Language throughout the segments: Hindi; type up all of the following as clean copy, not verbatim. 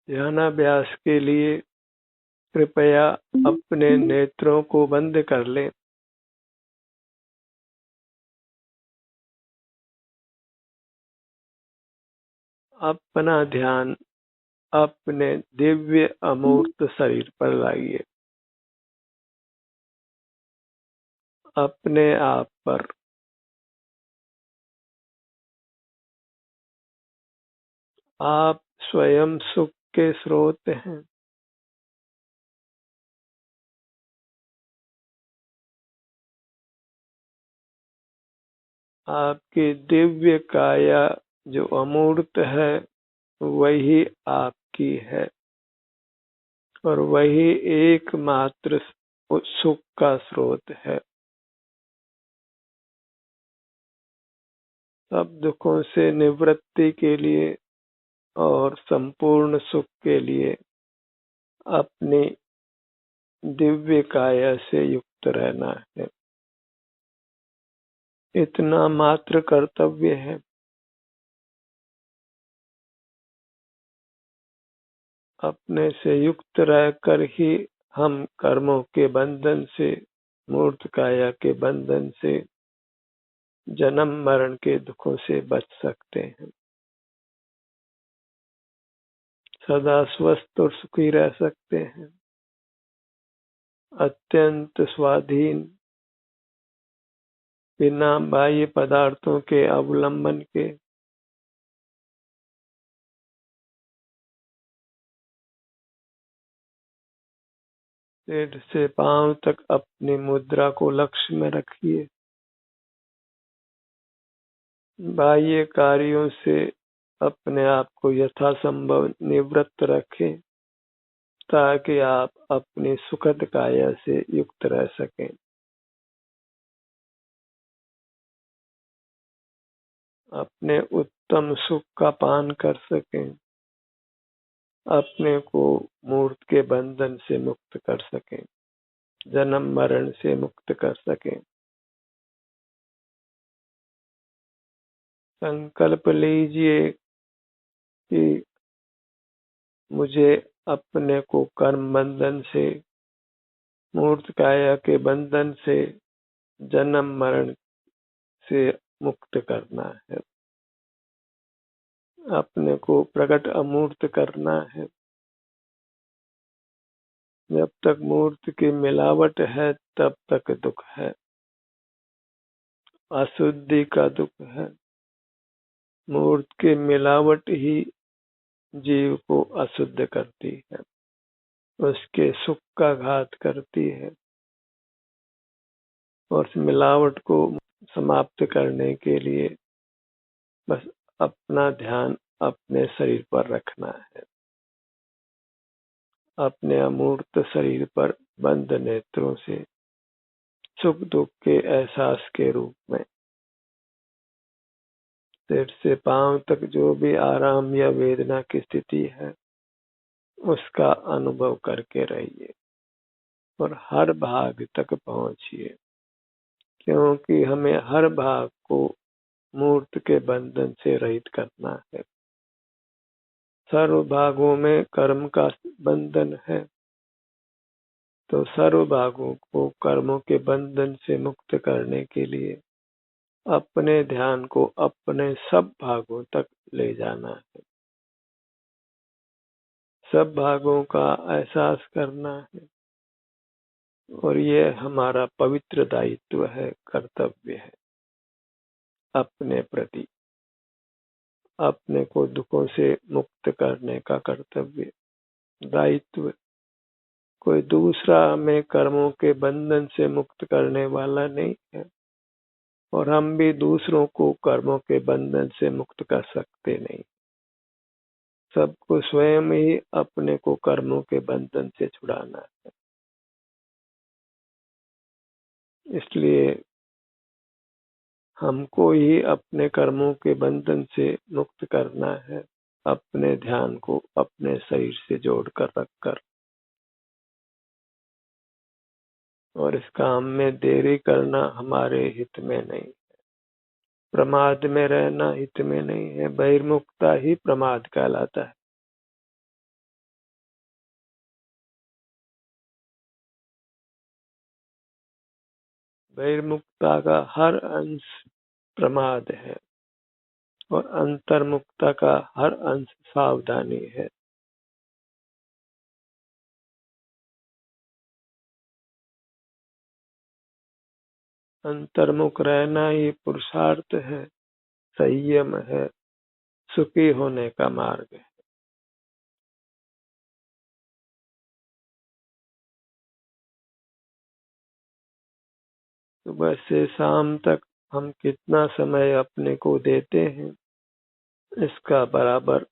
ध्यानाभ्यास के लिए कृपया अपने नेत्रों को बंद कर लें। अपना ध्यान अपने दिव्य अमूर्त शरीर पर लाइए, अपने आप पर। आप स्वयं सुख के स्रोत हैं। आपकी दिव्य काया जो अमूर्त है वही आपकी है और वही एकमात्र सुख का स्रोत है। सब दुखों से निवृत्ति के लिए और संपूर्ण सुख के लिए अपनी दिव्य काया से युक्त रहना है। इतना मात्र कर्तव्य है। अपने से युक्त रहकर ही हम कर्मों के बंधन से, मूर्त काया के बंधन से, जन्म मरण के दुखों से बच सकते हैं। सदा स्वस्थ और सुखी रह सकते हैं। अत्यंत स्वाधीन, बिना बाह्य पदार्थों के अवलंबन के। सिर से पांव तक अपनी मुद्रा को लक्ष्य में रखिए। बाह्य कार्यों से अपने आप को यथासंभव निवृत्त रखें ताकि आप अपनी सुखद काया से युक्त रह सकें। अपने उत्तम सुख का पान कर सकें। अपने को मूर्त के बंधन से मुक्त कर सकें, जन्म मरण से मुक्त कर सकें। संकल्प लीजिए कि मुझे अपने को कर्म बंधन से, मूर्त काया के बंधन से, जन्म मरण से मुक्त करना है। अपने को प्रकट अमूर्त करना है। जब तक मूर्त की मिलावट है तब तक दुख है, अशुद्धि का दुख है। मूर्त की मिलावट ही जीव को अशुद्ध करती है, उसके सुख का घात करती है। और उस मिलावट को समाप्त करने के लिए बस अपना ध्यान अपने शरीर पर रखना है, अपने अमूर्त शरीर पर बंद नेत्रों से सुख दुख के एहसास के रूप में सिर से पांव तक जो भी आराम या वेदना की स्थिति है उसका अनुभव करके रहिए और हर भाग तक पहुंचिए, क्योंकि हमें हर भाग को मूर्त के बंधन से रहित करना है। सर्व भागों में कर्म का बंधन है, तो सर्व भागों को कर्मों के बंधन से मुक्त करने के लिए अपने ध्यान को अपने सब भागों तक ले जाना है। सब भागों का एहसास करना है और ये हमारा पवित्र दायित्व है, कर्तव्य है अपने प्रति। अपने को दुखों से मुक्त करने का कर्तव्य, दायित्व। कोई दूसरा हमें कर्मों के बंधन से मुक्त करने वाला नहीं है और हम भी दूसरों को कर्मों के बंधन से मुक्त कर सकते नहीं। सबको स्वयं ही अपने को कर्मों के बंधन से छुड़ाना है। इसलिए हमको ही अपने कर्मों के बंधन से मुक्त करना है, अपने ध्यान को अपने शरीर से जोड़कर रखकर। और इस काम में देरी करना हमारे हित में नहीं, प्रमाद में रहना हित में नहीं है। बहिर्मुखता ही प्रमाद कहलाता है। बहिर्मुखता का हर अंश प्रमाद है और अंतर्मुखता का हर अंश सावधानी है। अंतर्मुख रहना ही पुरुषार्थ है, संयम है, सुखी होने का मार्ग है। सुबह से शाम तक हम कितना समय अपने को देते हैं, इसका बराबर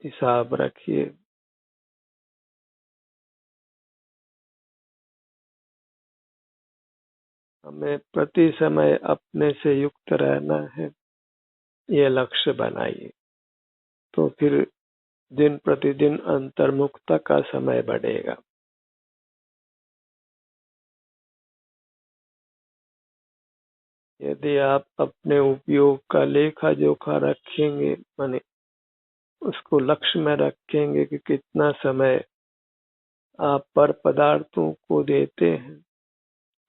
हिसाब रखिए। हमें प्रति समय अपने से युक्त रहना है, ये लक्ष्य बनाइए। तो फिर दिन प्रतिदिन अंतर्मुखता का समय बढ़ेगा। यदि आप अपने उपयोग का लेखा जोखा रखेंगे, माने उसको लक्ष्य में रखेंगे कि कितना समय आप पर पदार्थों को देते हैं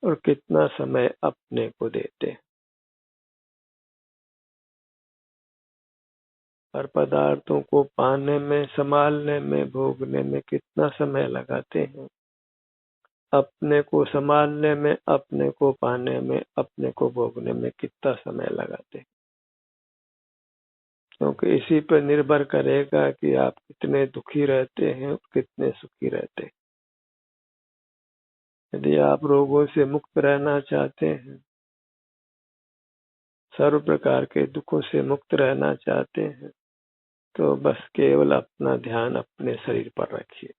और कितना समय अपने को देते हैं। पर पदार्थों को पाने में, संभालने में, भोगने में कितना समय लगाते हैं, अपने को संभालने में, अपने को पाने में, अपने को भोगने में कितना समय लगाते हैं। क्योंकि इसी पर निर्भर करेगा कि आप कितने दुखी रहते हैं और कितने सुखी रहते हैं। यदि आप रोगों से मुक्त रहना चाहते हैं, सर्व प्रकार के दुखों से मुक्त रहना चाहते हैं, तो बस केवल अपना ध्यान अपने शरीर पर रखिए।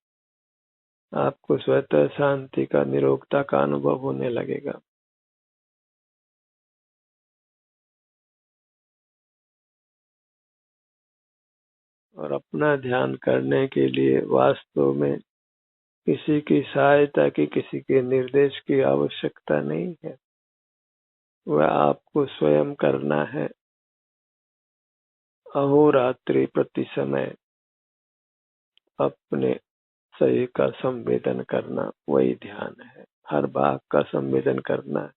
आपको स्वतः शांति का, निरोगता का अनुभव होने लगेगा। और अपना ध्यान करने के लिए वास्तव में किसी की सहायता की, किसी के निर्देश की आवश्यकता नहीं है। वह आपको स्वयं करना है। अहोरात्रि प्रति समय अपने शरीर का संवेदन करना, वही ध्यान है। हर भाग का संवेदन करना है।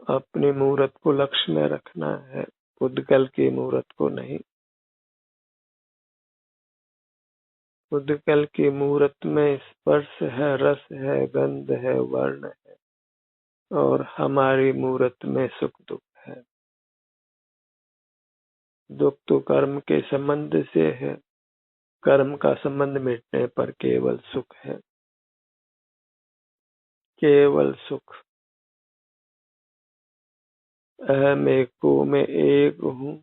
अपनी मूर्त को लक्ष्य में रखना है, उद्गल की मूर्त को नहीं। उद्गल की मूर्त में स्पर्श है, रस है, गंध है, वर्ण है, और हमारी मूर्त में सुख दुख है। दुख तो कर्म के संबंध से है, कर्म का संबंध मिटने पर केवल सुख है, केवल सुख। अहम एको में एक हूँ,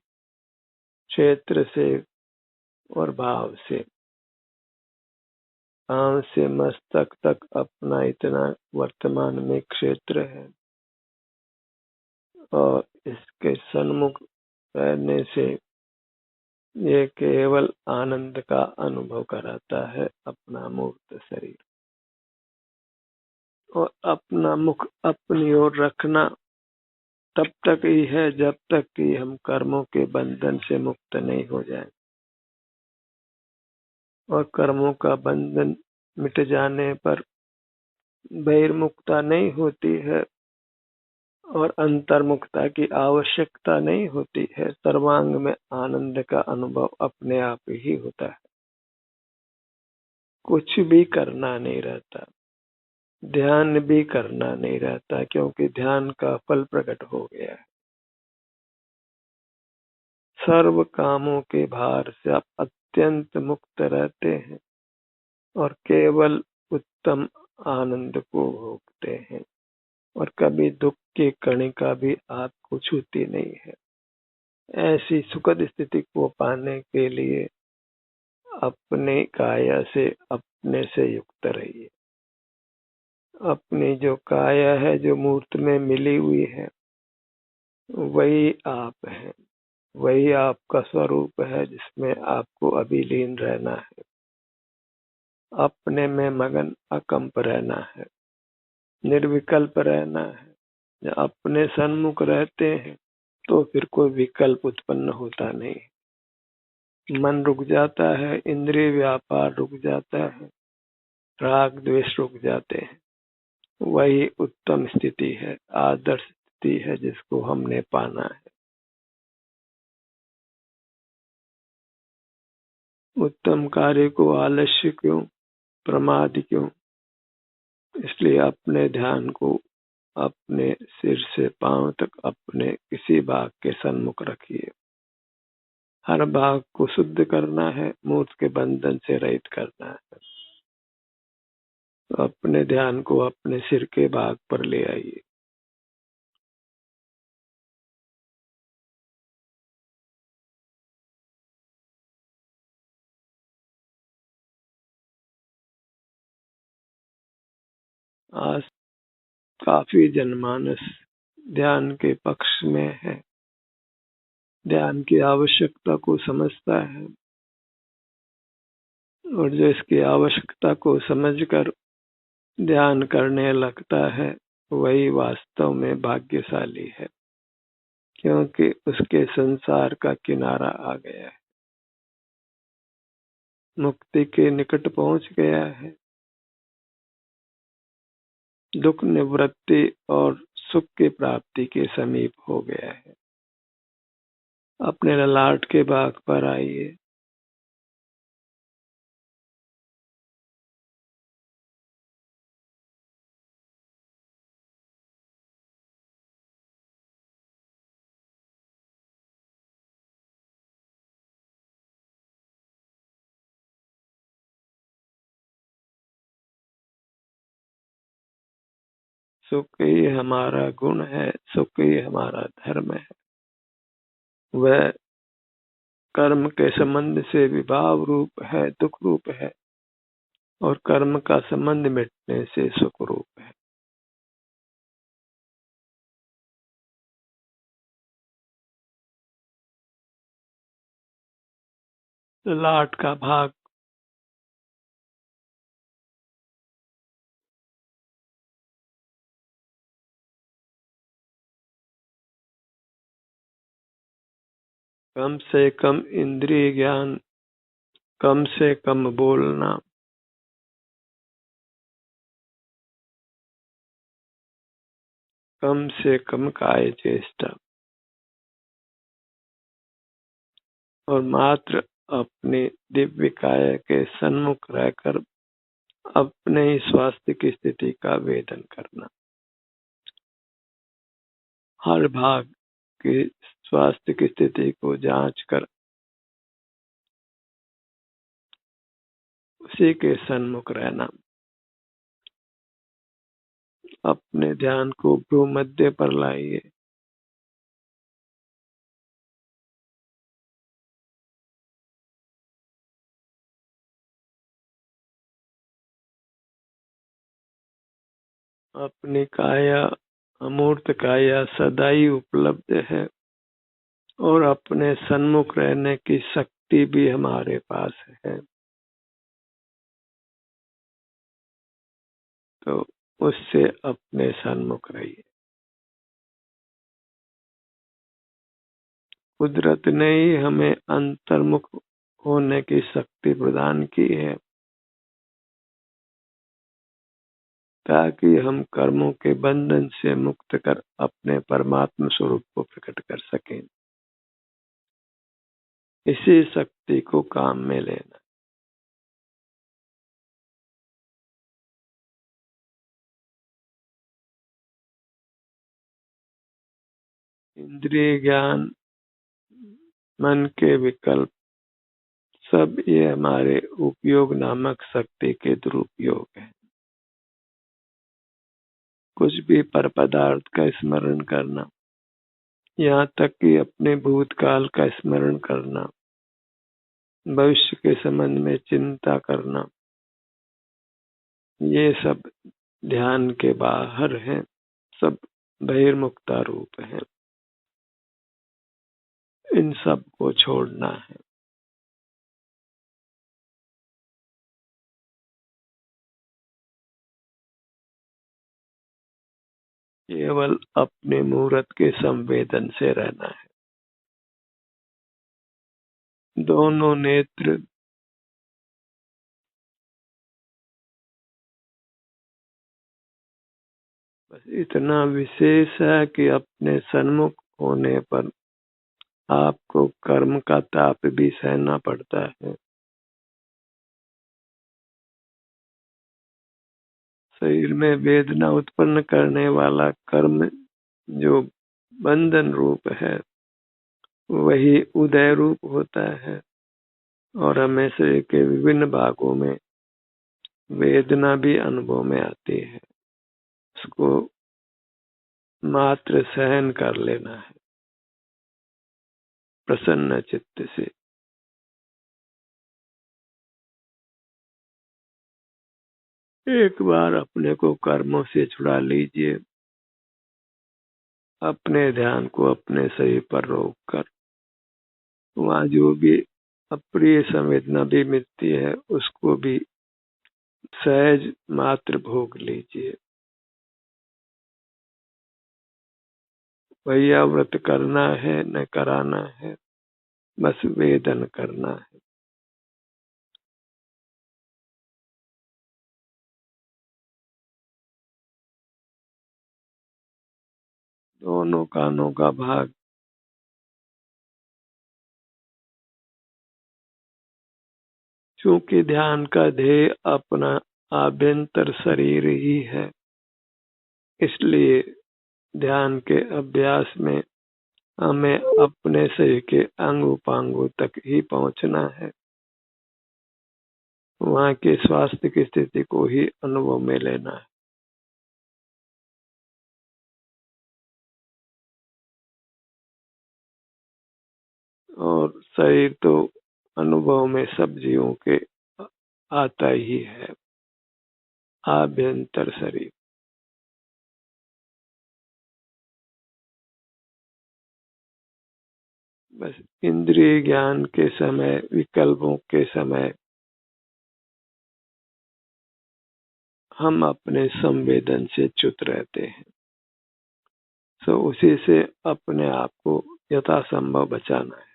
क्षेत्र से और भाव से। पांव से मस्तक तक अपना इतना वर्तमान में क्षेत्र है, और इसके सन्मुख रहने से ये केवल आनंद का अनुभव कराता है, अपना मूर्त शरीर। और अपना मुख अपनी ओर रखना तब तक ही है जब तक कि हम कर्मों के बंधन से मुक्त नहीं हो जाए। और कर्मों का बंधन मिट जाने पर बहिर्मुखता नहीं होती है और अंतर्मुखता की आवश्यकता नहीं होती है। सर्वांग में आनंद का अनुभव अपने आप ही होता है। कुछ भी करना नहीं रहता, ध्यान भी करना नहीं रहता, क्योंकि ध्यान का फल प्रकट हो गया है। सर्व कामों के भार से आप अत्यंत मुक्त रहते हैं और केवल उत्तम आनंद को भोगते हैं, और कभी दुख की कणिका भी आपको छूती नहीं है। ऐसी सुखद स्थिति को पाने के लिए अपने काया से, अपने से युक्त रहिए। अपनी जो काया है, जो मूर्त में मिली हुई है, वही आप है, वही आपका स्वरूप है, जिसमें आपको अभिलीन रहना है। अपने में मगन अकंप रहना है, निर्विकल्प रहना है। जब अपने सन्मुख रहते हैं तो फिर कोई विकल्प उत्पन्न होता नहीं। मन रुक जाता है, इंद्रिय व्यापार रुक जाता है, राग द्वेष रुक जाते हैं। वही उत्तम स्थिति है, आदर्श स्थिति है जिसको हमने पाना है। उत्तम कार्य को आलस्य क्यों, प्रमाद क्यों? इसलिए अपने ध्यान को अपने सिर से पांव तक अपने किसी भाग के सन्मुख रखिए। हर भाग को शुद्ध करना है, मूर्त के बंधन से रहित करना है। तो अपने ध्यान को अपने सिर के भाग पर ले आइए। आज काफी जनमानस ध्यान के पक्ष में है, ध्यान की आवश्यकता को समझता है, और जो इसकी आवश्यकता को समझकर ध्यान करने लगता है वही वास्तव में भाग्यशाली है, क्योंकि उसके संसार का किनारा आ गया है, मुक्ति के निकट पहुंच गया है, दुख निवृत्ति और सुख की प्राप्ति के समीप हो गया है। अपने ललाट के भाग पर आइए। सुख ही हमारा गुण है, सुख ही हमारा धर्म है। वह कर्म के संबंध से विभाव रूप है, दुख रूप है, और कर्म का संबंध मिटने से सुख रूप है। ललाट का भाग कम से कम इंद्रिय ज्ञान, कम से कम बोलना, कम से कम काय चेष्टा, और मात्र अपने दिव्य काय के सन्मुख रहकर अपने ही स्वास्थ्य की स्थिति का वेदन करना। हर भाग की स्वास्थ्य की स्थिति को जांच कर उसी के सन्मुख रहना। अपने ध्यान को भ्रूमध्य पर लाइए। अपनी काया, अमूर्त काया सदा ही उपलब्ध है, और अपने सन्मुख रहने की शक्ति भी हमारे पास है। तो उससे अपने सन्मुख रहिए। कुदरत ने ही हमें अंतर्मुख होने की शक्ति प्रदान की है, ताकि हम कर्मों के बंधन से मुक्त कर अपने परमात्मा स्वरूप को प्रकट कर सकें। इसी शक्ति को काम में लेना। इंद्रिय ज्ञान, मन के विकल्प, सब ये हमारे उपयोग नामक शक्ति के दुरुपयोग है। कुछ भी पर पदार्थ का स्मरण करना, यहाँ तक कि अपने भूतकाल का स्मरण करना, भविष्य के संबंध में चिंता करना, ये सब ध्यान के बाहर है, सब बहिर्मुखता रूप है। इन सब को छोड़ना है। केवल अपने मूर्त के संवेदन से रहना है। दोनों नेत्र बस इतना विशेष है कि अपने सन्मुख होने पर आपको कर्म का ताप भी सहना पड़ता है। शरीर में वेदना उत्पन्न करने वाला कर्म जो बंधन रूप है, वही उदय रूप होता है और हमें शरीर के विभिन्न भागों में वेदना भी अनुभव में आती है। उसको मात्र सहन कर लेना है प्रसन्न चित्त से। एक बार अपने को कर्मों से छुड़ा लीजिए, अपने ध्यान को अपने शरीर पर रोक कर वहाँ जो भी अप्रिय संवेदना भी मिलती है उसको भी सहज मात्र भोग लीजिए। भैया व्रत करना है न कराना है, बस वेदन करना है। दोनों कानों का भाग चूंकि ध्यान का ध्येय अपना आभ्यंतर शरीर ही है, इसलिए ध्यान के अभ्यास में हमें अपने शरीर के अंग उपांगों तक ही पहुंचना है, वहाँ के स्वास्थ्य की स्थिति को ही अनुभव में लेना है। और शरीर तो अनुभव में सब जीवों के आता ही है, आभ्यंतर शरीर। बस इंद्रिय ज्ञान के समय, विकल्पों के समय हम अपने संवेदन से च्युत रहते हैं, तो उसी से अपने आप को यथासंभव बचाना है।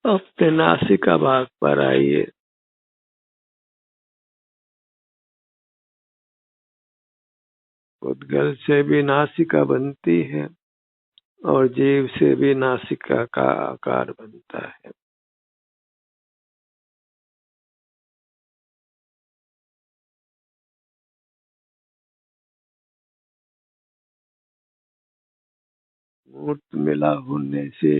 अपने नासिका भाग पर आइए। उद्गल से भी नासिका बनती है और जीव से भी नासिका का आकार बनता है। मूर्त मिला होने से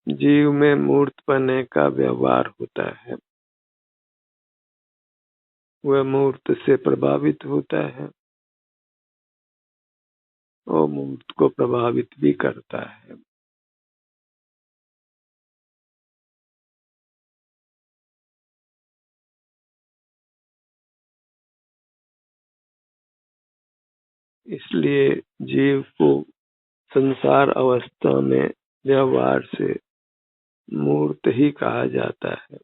जीव में मूर्त बनने का व्यवहार होता है, वह मूर्त से प्रभावित होता है और मूर्त को प्रभावित भी करता है। इसलिए जीव को संसार अवस्था में व्यवहार से मूर्त ही कहा जाता है।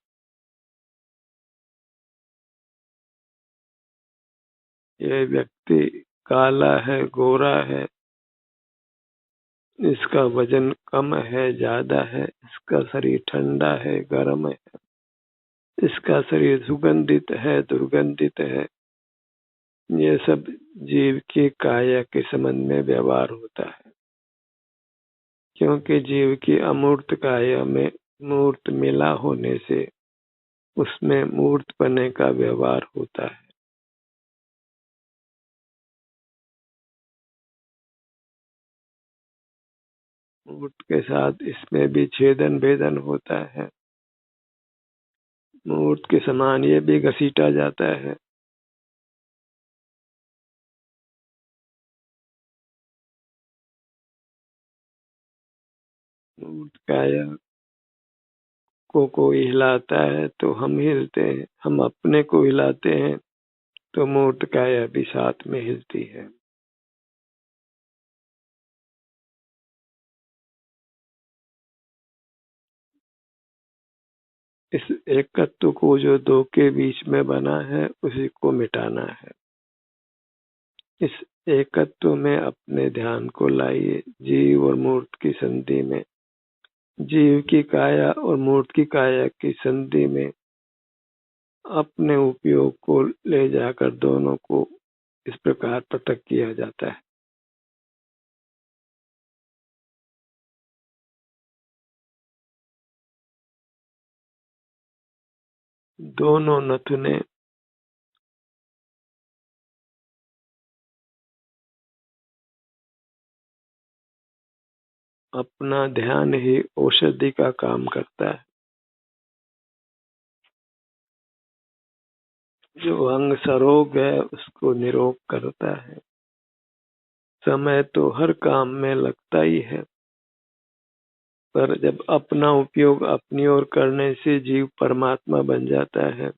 यह व्यक्ति काला है, गोरा है, इसका वजन कम है, ज्यादा है, इसका शरीर ठंडा है, गर्म है, इसका शरीर सुगंधित है, दुर्गंधित है, ये सब जीव की काया के संबंध में व्यवहार होता है। क्योंकि जीव की अमूर्त काया में मूर्त मिला होने से उसमें मूर्त बनने का व्यवहार होता है। मूर्त के साथ इसमें भी छेदन भेदन होता है। मूर्त के समान ये भी घसीटा जाता है। मूर्त काया को कोई हिलाता है तो हम हिलते हैं, हम अपने को हिलाते हैं तो मूर्त काया भी साथ में हिलती है। इस एकत्व को जो दो के बीच में बना है उसी को मिटाना है। इस एकत्व में अपने ध्यान को लाइए। जीव और मूर्त की संधि में जीव की काया और मूर्त की काया की संधि में अपने उपयोग को ले जाकर दोनों को इस प्रकार पृथक किया जाता है। दोनों नथुने अपना ध्यान ही औषधि का काम करता है। जो अंग सरोग है उसको निरोग करता है। समय तो हर काम में लगता ही है, पर जब अपना उपयोग अपनी ओर करने से जीव परमात्मा बन जाता है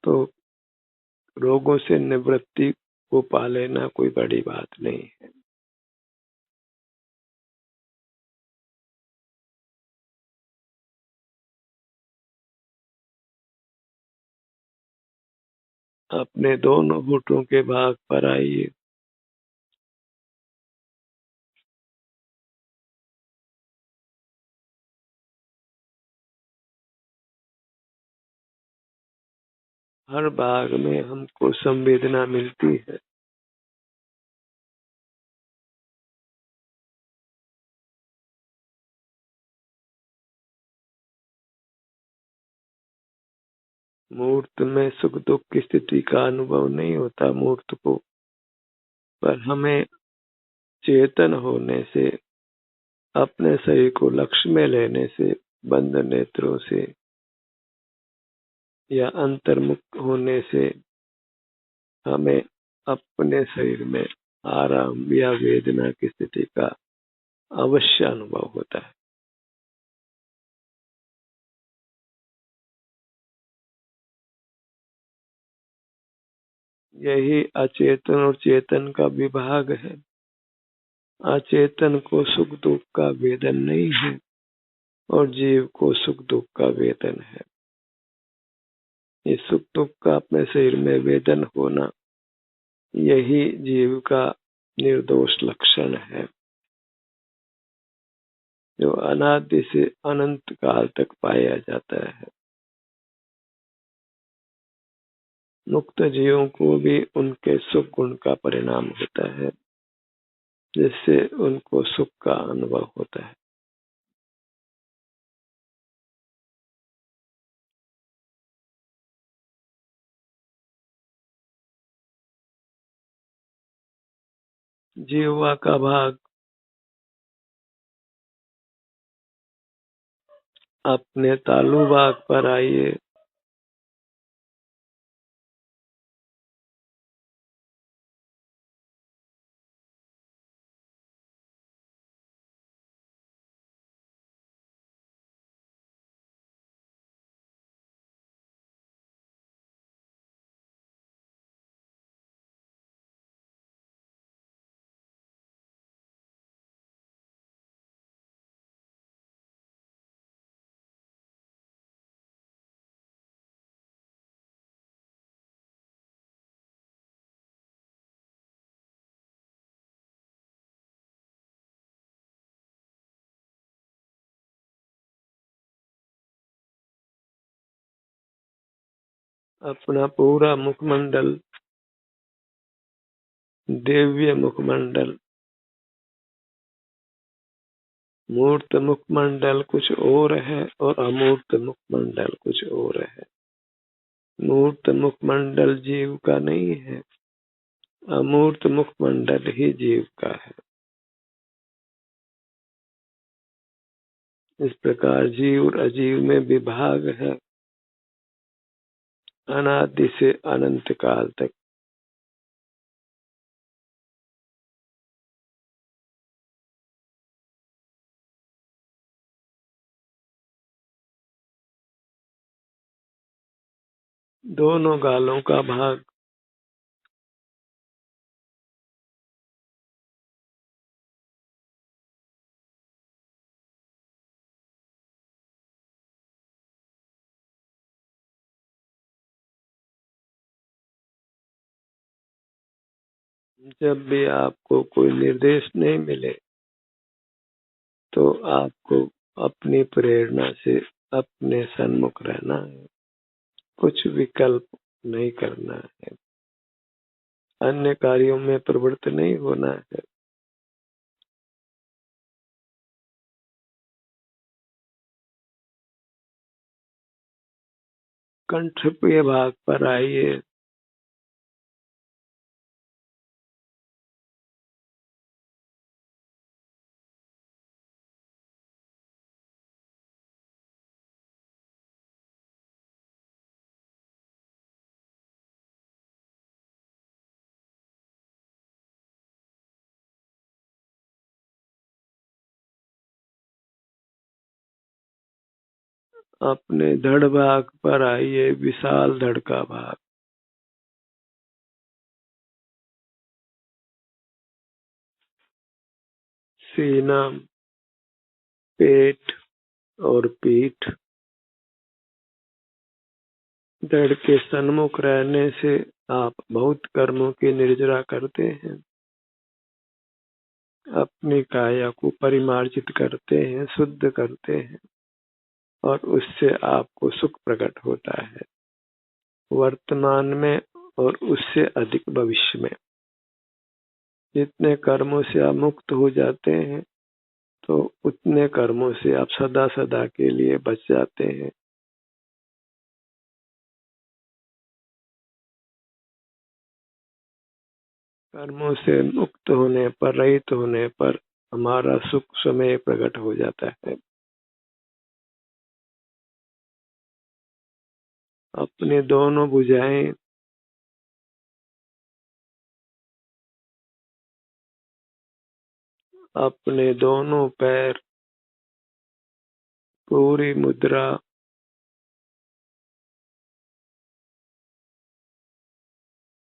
तो रोगों से निवृत्ति को पा लेना कोई बड़ी बात नहीं है। अपने दोनों होठों के भाग पर आइए। हर भाग में हमको संवेदना मिलती है। मूर्त में सुख दुख की स्थिति का अनुभव नहीं होता मूर्त को, पर हमें चेतन होने से, अपने शरीर को लक्ष्य में लेने से, बंद नेत्रों से या अंतर्मुख होने से हमें अपने शरीर में आराम या वेदना की स्थिति का अवश्य अनुभव होता है। यही अचेतन और चेतन का विभाग है। अचेतन को सुख दुख का वेदन नहीं है और जीव को सुख दुख का वेदन है। ये सुख दुख का अपने शरीर में वेदन होना, यही जीव का निर्दोष लक्षण है, जो अनादि से अनंत काल तक पाया जाता है। मुक्त जीवों को भी उनके सुख गुण का परिणाम होता है, जिससे उनको सुख का अनुभव होता है। जीवा का भाग अपने तालु भाग पर आइए। अपना पूरा मुखमंडल दिव्य मुखमंडल, मूर्त मुखमंडल कुछ और है और अमूर्त मुखमंडल कुछ और है। मूर्त मुखमंडल जीव का नहीं है, अमूर्त मुखमंडल ही जीव का है। इस प्रकार जीव और अजीव में विभाग है अनादि से अनंत काल तक। दोनों गालों का भाग जब भी आपको कोई निर्देश नहीं मिले तो आपको अपनी प्रेरणा से अपने सन्मुख रहना है, कुछ विकल्प नहीं करना है, अन्य कार्यों में प्रवृत्त नहीं होना है। कंठ पे भाग पर आइए। अपने धड़ भाग पर आइए, विशाल धड़ का भाग। सीना, पेट और पीठ। धड़ के सन्मुख रहने से आप बहुत कर्मों की निर्जरा करते हैं, अपनी काया को परिमार्जित करते हैं, शुद्ध करते हैं और उससे आपको सुख प्रकट होता है वर्तमान में और उससे अधिक भविष्य में। जितने कर्मों से आप मुक्त हो जाते हैं तो उतने कर्मों से आप सदा सदा के लिए बच जाते हैं। कर्मों से मुक्त होने पर, रहित होने पर हमारा सुख स्वयं प्रकट हो जाता है। अपने दोनों भुजाएं अपने दोनों पैर, पूरी मुद्रा,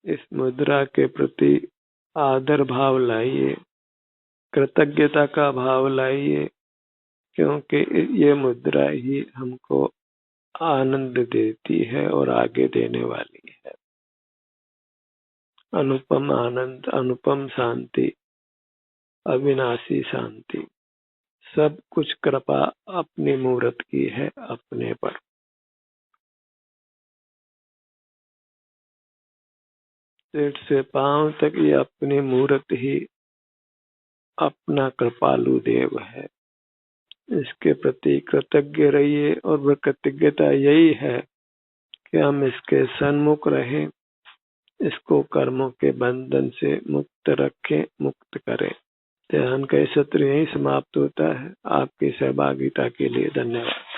इस मुद्रा के प्रति आदर भाव लाइए, कृतज्ञता का भाव लाइए, क्योंकि ये मुद्रा ही हमको आनंद देती है और आगे देने वाली है। अनुपम आनंद, अनुपम शांति, अविनाशी शांति, सब कुछ कृपा अपनी मूर्त की है अपने पर। सिर से पांव तक ये अपनी मूर्त ही अपना कृपालु देव है। इसके प्रति कृतज्ञ रहिए और वह कृतज्ञता यही है कि हम इसके सन्मुख रहें, इसको कर्मों के बंधन से मुक्त रखें, मुक्त करें। ध्यान का सत्र यही समाप्त होता है। आपकी सहभागिता के लिए धन्यवाद।